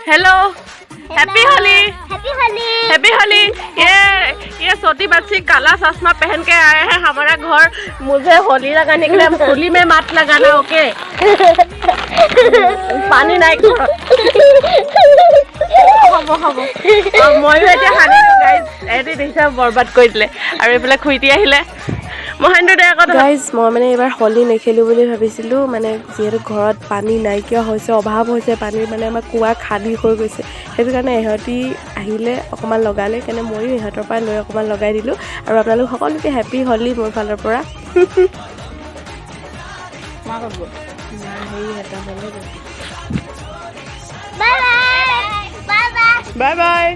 Hello happy Holi happy Holi. ये छोटी बच्ची काला चश्मा पहन के आए हैं हमारा घर। मुझे होली लगाने के लिए होली में मत लगाना, ओके? पानी नहीं मयो এতিয়া হানি গাইজ এটি দেখিছা বৰবাদ কৰি দিলে আৰু এইফালে খুইটি আহিলে মহেন্দ্ৰ দে আকৌ গাইজ মই মানে এইবাৰ হোলী নেখেলোঁ বুলি ভাবিছিলোঁ, মানে যিহেতু ঘৰত পানী নাইকিয়া হৈছে, অভাৱ হৈছে পানীৰ, মানে আমাৰ কুঁৱা খালী হৈ গৈছে। সেইটো কাৰণে ইহঁতি আহিলে অকণমান লগালে, সেইকাৰণে ময়ো ইহঁতৰ পৰা লৈ অকণমান লগাই দিলোঁ। আৰু আপোনালোক সকলোকে হেপ্পী হোলী মোৰ ফালৰ পৰা। Bye bye.